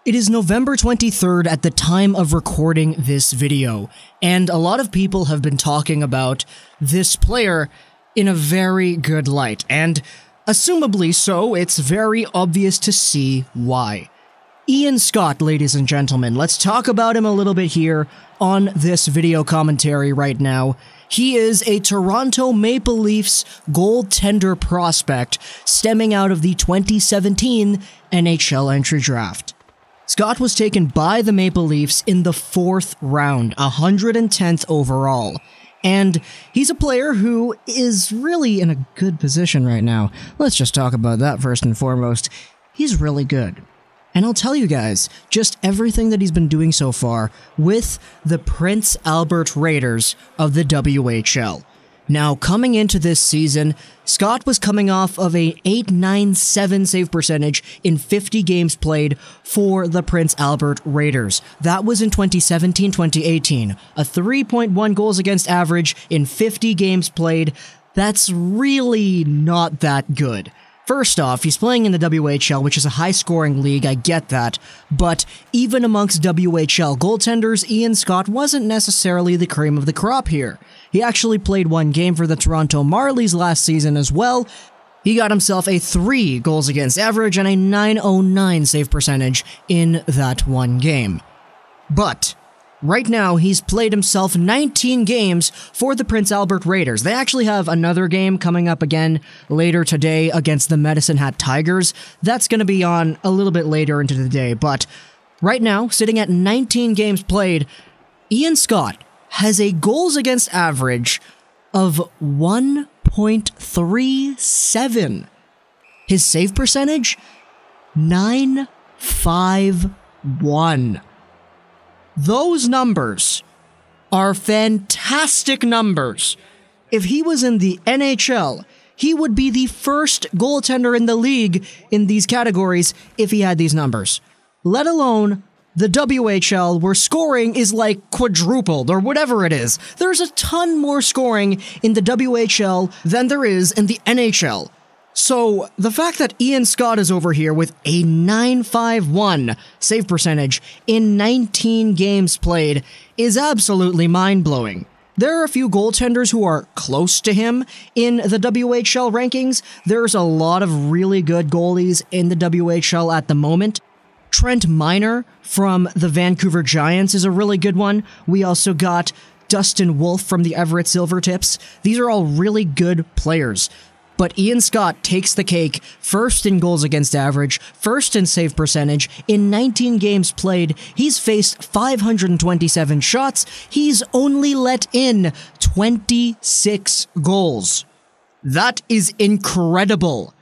It is November 23rd at the time of recording this video, and a lot of people have been talking about this player in a very good light, and assumably so, it's very obvious to see why. Ian Scott, ladies and gentlemen, let's talk about him a little bit here on this video commentary right now. He is a Toronto Maple Leafs goaltender prospect stemming out of the 2017 NHL entry draft. Scott was taken by the Maple Leafs in the 4th round, 110th overall. And he's a player who is really in a good position right now. Let's just talk about that first and foremost. He's really good. And I'll tell you guys just everything that he's been doing so far with the Prince Albert Raiders of the WHL. Now, coming into this season, Scott was coming off of a .897 save percentage in 50 games played for the Prince Albert Raiders. That was in 2017-2018. A 3.1 goals against average in 50 games played. That's really not that good. First off, he's playing in the WHL, which is a high-scoring league, I get that, but even amongst WHL goaltenders, Ian Scott wasn't necessarily the cream of the crop here. He actually played one game for the Toronto Marlies last season as well. He got himself a 3 goals against average and a .909 save percentage in that one game. But right now, he's played himself 19 games for the Prince Albert Raiders. They actually have another game coming up again later today against the Medicine Hat Tigers. That's going to be on a little bit later into the day, but right now, sitting at 19 games played, Ian Scott has a goals against average of 1.37. His save percentage, .951. Those numbers are fantastic numbers. If he was in the NHL, he would be the first goaltender in the league in these categories if he had these numbers. Let alone the WHL, where scoring is like quadrupled or whatever it is. There's a ton more scoring in the WHL than there is in the NHL. So, the fact that Ian Scott is over here with a .951 save percentage in 19 games played is absolutely mind-blowing. There are a few goaltenders who are close to him in the WHL rankings. There's a lot of really good goalies in the WHL at the moment. Trent Miner from the Vancouver Giants is a really good one. We also got Dustin Wolf from the Everett Silvertips. These are all really good players. But Ian Scott takes the cake, first in goals against average, first in save percentage. In 19 games played, he's faced 527 shots. He's only let in 26 goals. That is incredible.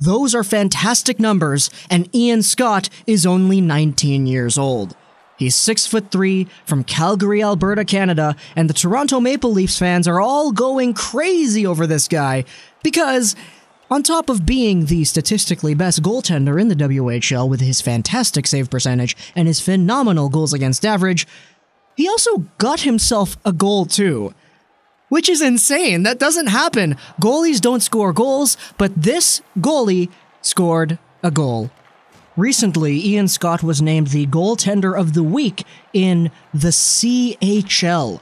Those are fantastic numbers, and Ian Scott is only 19 years old. He's 6'3", from Calgary, Alberta, Canada, and the Toronto Maple Leafs fans are all going crazy over this guy because, on top of being the statistically best goaltender in the WHL with his fantastic save percentage and his phenomenal goals against average, he also got himself a goal too. Which is insane. That doesn't happen. Goalies don't score goals, but this goalie scored a goal. Recently, Ian Scott was named the Goaltender of the Week in the CHL,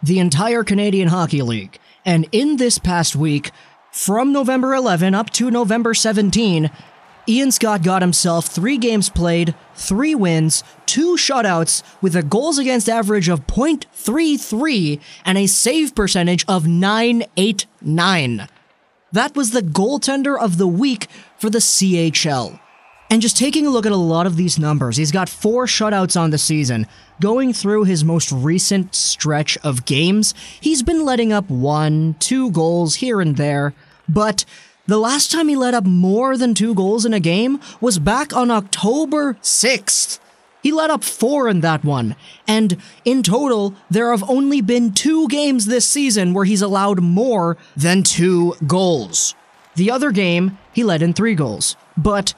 the entire Canadian Hockey League. And in this past week, from November 11 up to November 17, Ian Scott got himself 3 games played, 3 wins, 2 shutouts, with a goals against average of .33 and a save percentage of .989. That was the Goaltender of the Week for the CHL. And just taking a look at a lot of these numbers, he's got 4 shutouts on the season. Going through his most recent stretch of games, he's been letting up 1, 2 goals here and there, but the last time he let up more than 2 goals in a game was back on October 6th. He let up 4 in that one, and in total, there have only been 2 games this season where he's allowed more than 2 goals. The other game, he let in 3 goals, but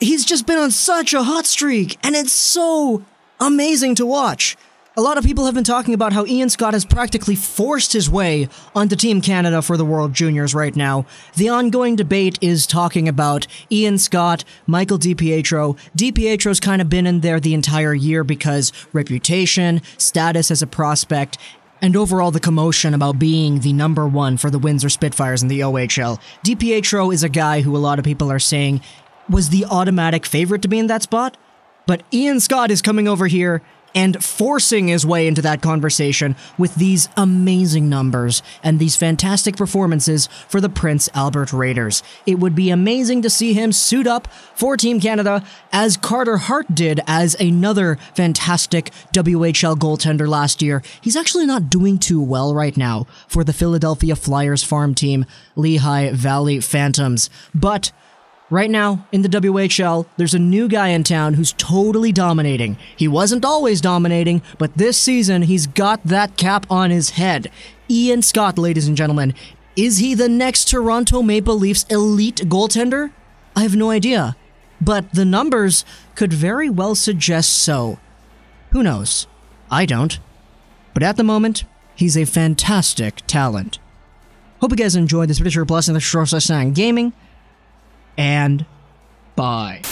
he's just been on such a hot streak, and it's so amazing to watch. A lot of people have been talking about how Ian Scott has practically forced his way onto Team Canada for the World Juniors right now. The ongoing debate is talking about Ian Scott, Michael DiPietro. DiPietro's kind of been in there the entire year because reputation, status as a prospect, and overall the commotion about being the number one for the Windsor Spitfires in the OHL. DiPietro is a guy who a lot of people are saying was the automatic favorite to be in that spot, but Ian Scott is coming over here and forcing his way into that conversation with these amazing numbers and these fantastic performances for the Prince Albert Raiders. It would be amazing to see him suit up for Team Canada, as Carter Hart did as another fantastic WHL goaltender last year. He's actually not doing too well right now for the Philadelphia Flyers farm team, Lehigh Valley Phantoms, but right now, in the WHL, there's a new guy in town who's totally dominating. He wasn't always dominating, but this season, he's got that cap on his head. Ian Scott, ladies and gentlemen. Is he the next Toronto Maple Leafs elite goaltender? I have no idea, but the numbers could very well suggest so. Who knows? I don't. But at the moment, he's a fantastic talent. Hope you guys enjoyed this video. Blessing the Short Gaming. And bye.